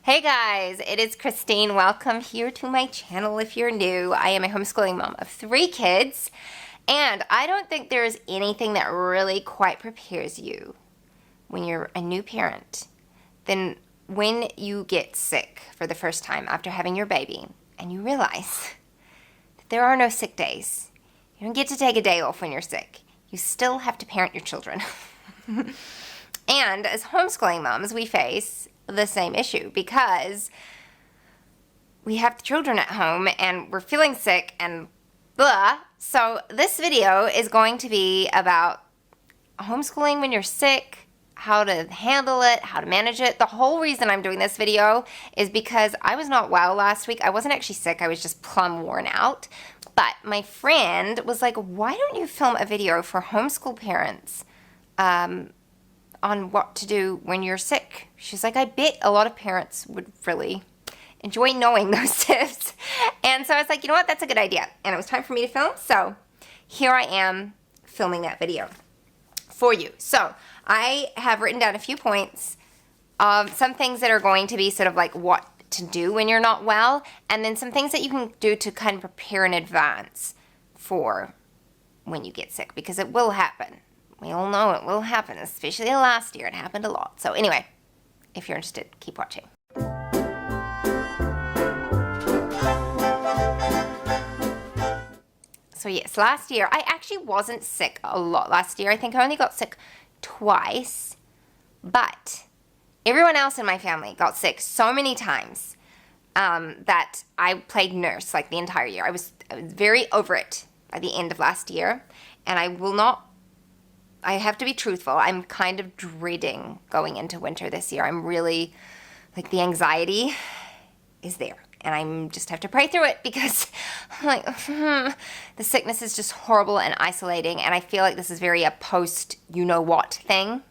Hey guys, it is Christine. Welcome here to my channel if you're new. I am a homeschooling mom of 3 kids, and I don't think there is anything that really quite prepares you when you're a new parent than when you get sick for the first time after having your baby and you realize that there are no sick days. You don't get to take a day off when you're sick. You still have to parent your children. And as homeschooling moms, we face the same issue because we have the children at home and we're feeling sick and blah. So this video is going to be about homeschooling when you're sick, how to handle it, how to manage it. The whole reason I'm doing this video is because I was not well last week. I wasn't actually sick. I was just plumb worn out. But my friend was like, why don't you film a video for homeschool parents on what to do when you're sick? She's like, I bet a lot of parents would really enjoy knowing those tips. And so I was like, you know what, that's a good idea. And it was time for me to film, so here I am filming that video for you. So I have written down a few points of some things that are going to be sort of like what to do when you're not well, and then some things that you can do to kind of prepare in advance for when you get sick, because it will happen. We all know it will happen, especially last year. It happened a lot. So anyway, if you're interested, keep watching. So yes, last year, I actually wasn't sick a lot last year. I think I only got sick twice, but everyone else in my family got sick so many times that I played nurse like the entire year. I was very over it by the end of last year, and I have to be truthful. I'm kind of dreading going into winter this year. I'm really, like, the anxiety is there. And I just have to pray through it because I'm like, the sickness is just horrible and isolating. And I feel like this is very a post-you-know-what thing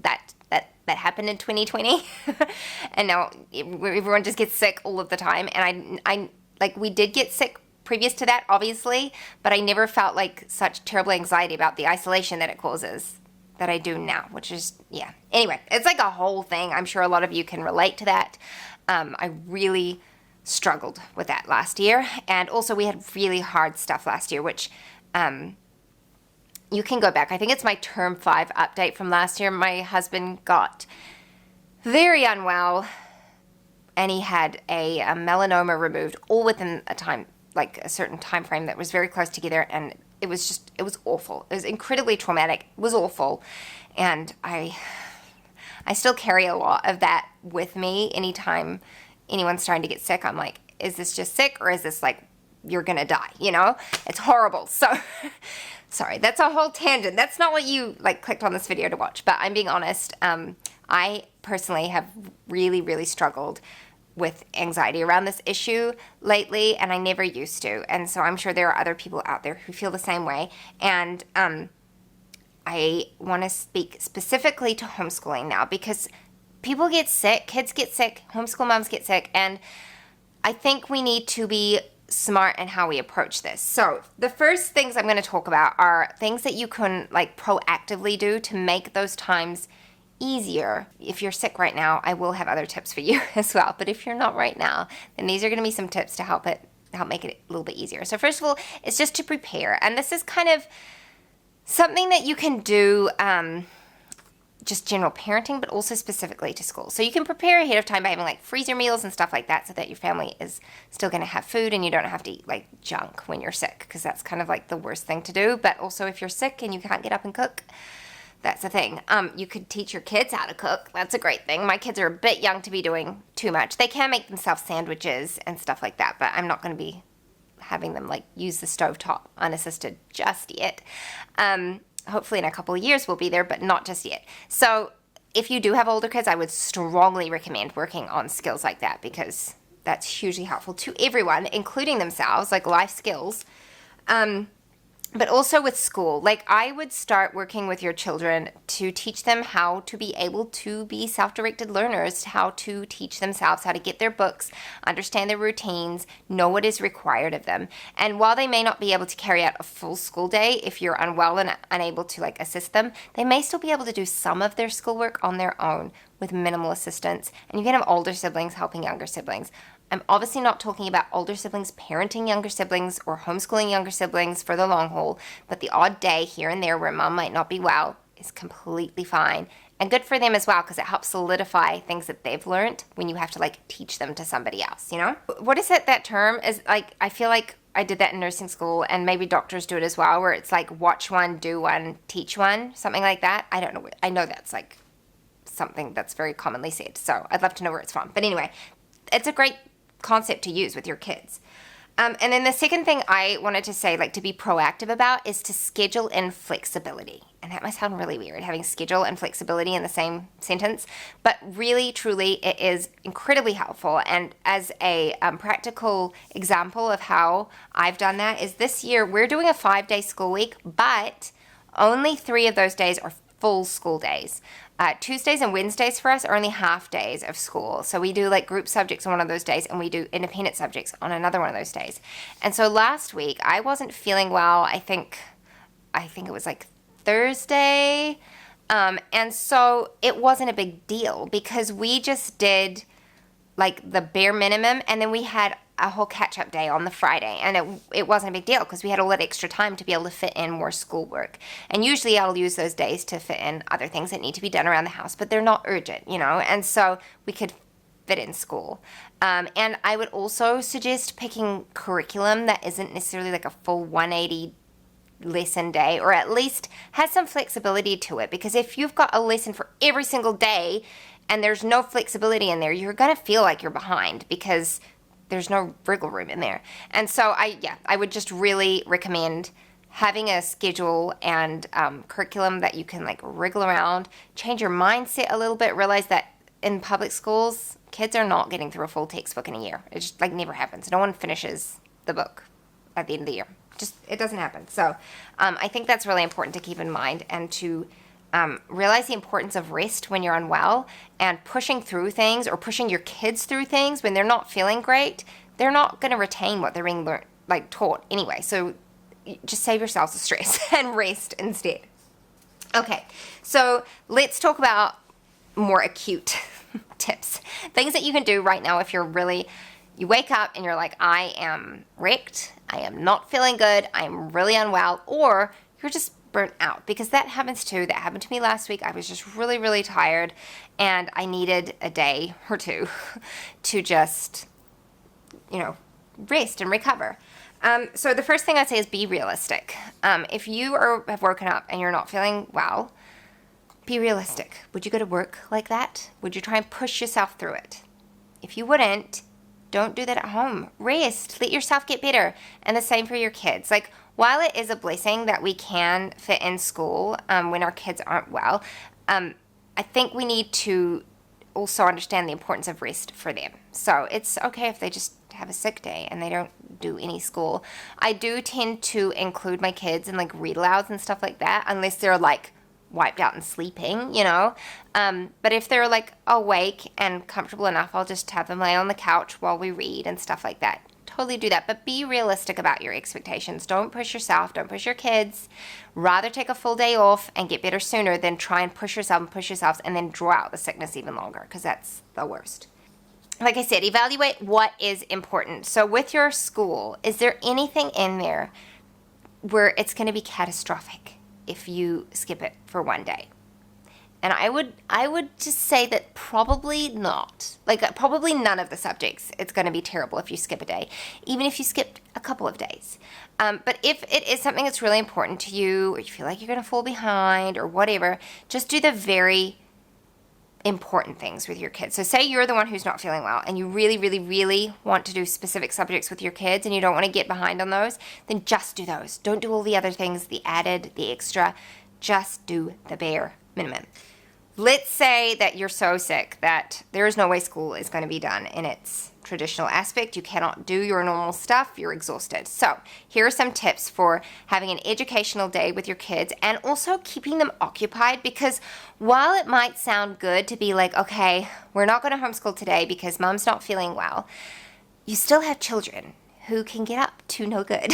that happened in 2020. And now everyone just gets sick all of the time. And I like, we did get sick previous to that, obviously, but I never felt like such terrible anxiety about the isolation that it causes that I do now, which is, yeah. Anyway, it's like a whole thing. I'm sure a lot of you can relate to that. I really struggled with that last year. And also we had really hard stuff last year, which you can go back. I think it's my term 5 update from last year. My husband got very unwell and he had a melanoma removed all within a time, like a certain time frame that was very close together, and it was awful. It was incredibly traumatic. It was awful, and I still carry a lot of that with me. Anytime anyone's starting to get sick, I'm like, is this just sick, or is this like you're gonna die? You know, it's horrible. So sorry, that's a whole tangent. That's not what you like clicked on this video to watch, but I'm being honest. I personally have really struggled with anxiety around this issue lately, and I never used to. And so I'm sure there are other people out there who feel the same way. And I want to speak specifically to homeschooling now, because people get sick, kids get sick, homeschool moms get sick, and I think we need to be smart in how we approach this. So the first things I'm going to talk about are things that you can like proactively do to make those times easier. If you're sick right now, I will have other tips for you as well. But if you're not right now, then these are going to be some tips to help make it a little bit easier. So first of all, it's just to prepare. And this is kind of something that you can do just general parenting, but also specifically to school. So you can prepare ahead of time by having like freezer meals and stuff like that so that your family is still going to have food and you don't have to eat like junk when you're sick, because that's kind of like the worst thing to do. But also if you're sick and you can't get up and cook, that's the thing. You could teach your kids how to cook. That's a great thing. My kids are a bit young to be doing too much. They can make themselves sandwiches and stuff like that, but I'm not going to be having them like use the stovetop unassisted just yet. Hopefully in a couple of years we'll be there, but not just yet. So if you do have older kids, I would strongly recommend working on skills like that, because that's hugely helpful to everyone, including themselves, like life skills. But also with school, like I would start working with your children to teach them how to be able to be self-directed learners, how to teach themselves how to get their books, understand their routines, know what is required of them. And while they may not be able to carry out a full school day if you're unwell and unable to like assist them, they may still be able to do some of their schoolwork on their own with minimal assistance. And you can have older siblings helping younger siblings. I'm obviously not talking about older siblings parenting younger siblings or homeschooling younger siblings for the long haul, but the odd day here and there where mom might not be well is completely fine. And good for them as well, because it helps solidify things that they've learned when you have to like teach them to somebody else, you know? What is it, that term is like, I feel like I did that in nursing school, and maybe doctors do it as well, where it's like watch one, do one, teach one, something like that. I don't know. I know that's like something that's very commonly said, so I'd love to know where it's from. But anyway, it's a great concept to use with your kids. And then the second thing I wanted to say, like to be proactive about, is to schedule in flexibility. And that might sound really weird, having schedule and flexibility in the same sentence, but really, truly, it is incredibly helpful. And as a practical example of how I've done that is this year, we're doing a 5-day school week, but only 3 of those days are full school days. Tuesdays and Wednesdays for us are only half days of school. So we do like group subjects on one of those days, and we do independent subjects on another one of those days. And so last week I wasn't feeling well. I think it was like Thursday. And so it wasn't a big deal because we just did like the bare minimum, and then we had a whole catch-up day on the Friday, and it wasn't a big deal because we had all that extra time to be able to fit in more schoolwork. And usually I'll use those days to fit in other things that need to be done around the house, but they're not urgent, you know, and so we could fit in school. And I would also suggest picking curriculum that isn't necessarily like a full 180 lesson day, or at least has some flexibility to it, because if you've got a lesson for every single day and there's no flexibility in there, you're going to feel like you're behind because there's no wriggle room in there. And so I would just really recommend having a schedule and curriculum that you can like wriggle around, change your mindset a little bit, realize that in public schools, kids are not getting through a full textbook in a year. It just like never happens. No one finishes the book at the end of the year. It doesn't happen. So I think that's really important to keep in mind, and to realize the importance of rest when you're unwell, and pushing through things or pushing your kids through things when they're not feeling great. They're not going to retain what they're being taught anyway. So just save yourselves the stress and rest instead. Okay, so let's talk about more acute tips. Things that you can do right now if you wake up and you're like, I am wrecked, I am not feeling good, I am really unwell, or you're just burnt out, because that happens too. That happened to me last week. I was just really, really tired, and I needed a day or two to just, rest and recover. So the first thing I'd say is be realistic. If you have woken up and you're not feeling well, be realistic. Would you go to work like that? Would you try and push yourself through it? If you wouldn't, don't do that at home. Rest. Let yourself get better. And the same for your kids. Like, while it is a blessing that we can fit in school when our kids aren't well, I think we need to also understand the importance of rest for them. So it's okay if they just have a sick day and they don't do any school. I do tend to include my kids in like read alouds and stuff like that, unless they're like wiped out and sleeping, but if they're like awake and comfortable enough, I'll just have them lay on the couch while we read and stuff like that. Totally do that, but be realistic about your expectations. Don't push yourself, don't push your kids. Rather take a full day off and get better sooner than try and push yourself and then draw out the sickness even longer, because that's the worst. Like I said, evaluate what is important. So with your school, is there anything in there where it's going to be catastrophic if you skip it for one day? And I would just say that probably not. Like, probably none of the subjects, it's going to be terrible if you skip a day, even if you skipped a couple of days. But if it is something that's really important to you, or you feel like you're going to fall behind or whatever, just do the very important things with your kids. So say you're the one who's not feeling well and you really, really, really want to do specific subjects with your kids and you don't want to get behind on those, then just do those. Don't do all the other things, the added, the extra. Just do the bare minimum. let's say that you're so sick that there is no way school is going to be done in its traditional aspect. You cannot do your normal stuff. You're exhausted. So here are some tips for having an educational day with your kids and also keeping them occupied, because while it might sound good to be like, okay, we're not going to homeschool today because mom's not feeling well, you still have children who can get up to no good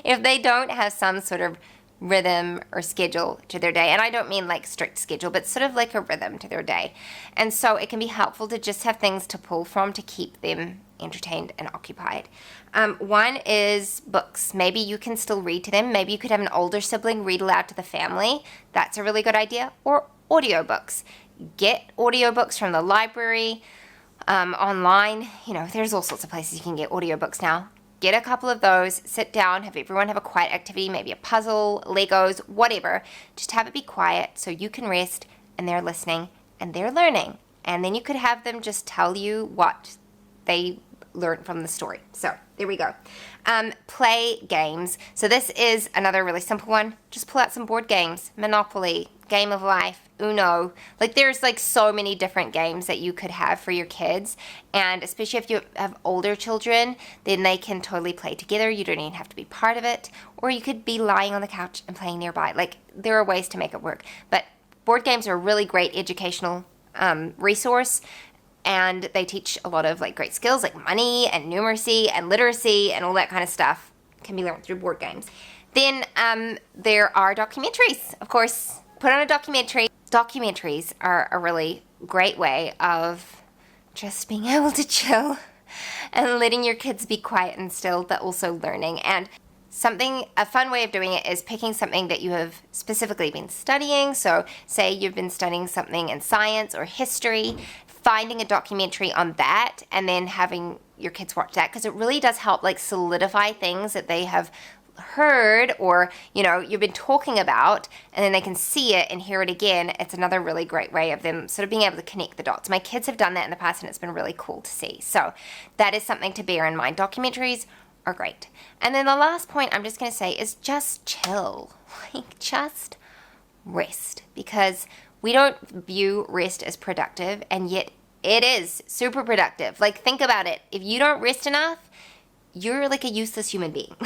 if they don't have some sort of rhythm or schedule to their day. And I don't mean like strict schedule, but sort of like a rhythm to their day. And so it can be helpful to just have things to pull from to keep them entertained and occupied. One is books. Maybe you can still read to them. Maybe you could have an older sibling read aloud to the family. That's a really good idea. Or audiobooks. Get audiobooks from the library, online. You know, there's all sorts of places you can get audiobooks now. Get a couple of those, sit down, have everyone have a quiet activity, maybe a puzzle, Legos, whatever. Just have it be quiet so you can rest and they're listening and they're learning. And then you could have them just tell you what they learned from the story. So there we go. Play games. So this is another really simple one. Just pull out some board games. Monopoly, Game of Life, Uno. Like there's like so many different games that you could have for your kids. And especially if you have older children, then they can totally play together. You don't even have to be part of it. Or you could be lying on the couch and playing nearby. Like there are ways to make it work. But board games are a really great educational resource. And they teach a lot of like great skills like money and numeracy and literacy and all that kind of stuff can be learned through board games. Then there are documentaries. Of course, put on a documentary. Documentaries are a really great way of just being able to chill and letting your kids be quiet and still, but also learning. And a fun way of doing it is picking something that you have specifically been studying. So say you've been studying something in science or history, finding a documentary on that and then having your kids watch that, because it really does help like solidify things that they have heard or, you know, you've been talking about, and then they can see it and hear it again. It's another really great way of them sort of being able to connect the dots. My kids have done that in the past and it's been really cool to see. So that is something to bear in mind. Documentaries are great. And then the last point I'm just going to say is just chill. Like just rest, because we don't view rest as productive, and yet it is super productive. Like think about it. If you don't rest enough, you're like a useless human being.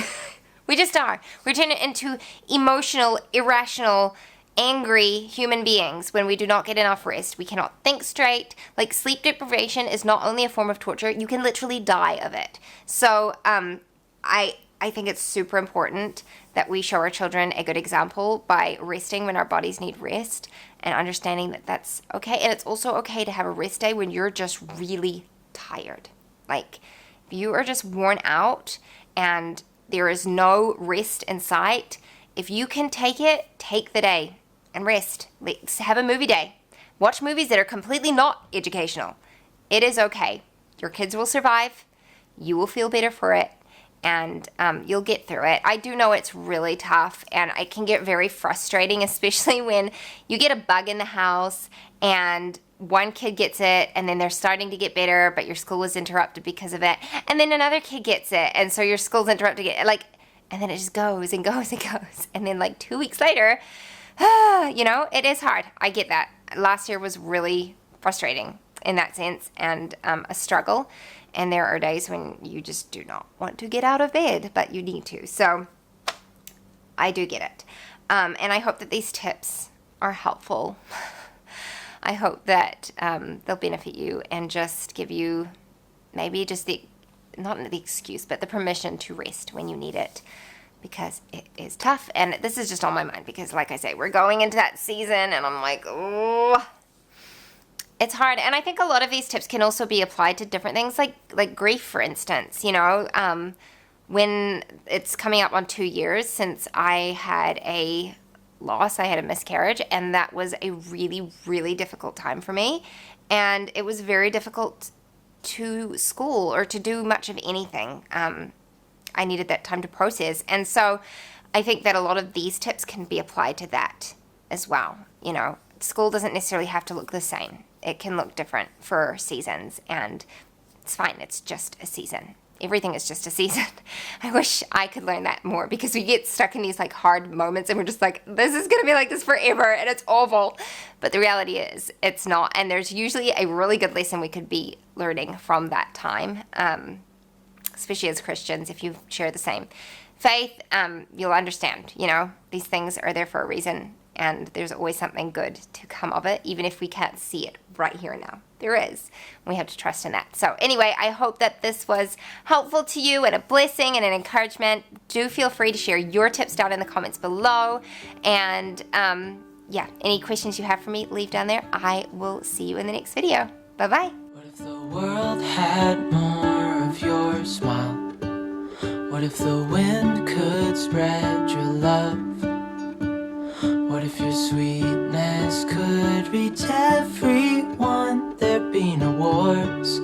We just are. We're turning into emotional, irrational, angry human beings when we do not get enough rest. We cannot think straight. Like sleep deprivation is not only a form of torture, you can literally die of it. So I think it's super important that we show our children a good example by resting when our bodies need rest and understanding that that's okay. And it's also okay to have a rest day when you're just really tired. Like if you are just worn out and there is no rest in sight, if you can take it, take the day and rest. Let's have a movie day. Watch movies that are completely not educational. It is okay. Your kids will survive. You will feel better for it. And you'll get through it. I do know it's really tough, and it can get very frustrating, especially when you get a bug in the house and one kid gets it and then they're starting to get better, but your school is interrupted because of it. And then another kid gets it, and so your school's interrupted. And then it just goes and goes and goes. And then like 2 weeks later, you know, it is hard. I get that. Last year was really frustrating in that sense, and a struggle. And there are days when you just do not want to get out of bed, but you need to. So I do get it. And I hope that these tips are helpful. I hope that they'll benefit you and just give you maybe just not the excuse, but the permission to rest when you need it, because it is tough. And this is just on my mind because, like I say, we're going into that season and I'm like, oh, it's hard. And I think a lot of these tips can also be applied to different things like grief, for instance. You know, when it's coming up on 2 years since I had a loss, I had a miscarriage, and that was a really, really difficult time for me. And it was very difficult to school or to do much of anything. I needed that time to process. And so I think that a lot of these tips can be applied to that as well. You know, school doesn't necessarily have to look the same. It can look different for seasons, and it's fine. It's just a season. everything is just a season. I wish I could learn that more, because we get stuck in these like hard moments and we're just like, this is going to be like this forever and it's awful. But the reality is it's not. And there's usually a really good lesson we could be learning from that time, especially as Christians. If you share the same faith, you'll understand, these things are there for a reason, and there's always something good to come of it, even if we can't see it right here and now. There is. We have to trust in that. So anyway, I hope that this was helpful to you and a blessing and an encouragement. Do feel free to share your tips down in the comments below. And any questions you have for me, leave down there. I will see you in the next video. Bye-bye. What if the world had more of your smile? What if the wind could spread your love? What if your sweetness could reach everyone? There'd be no wars,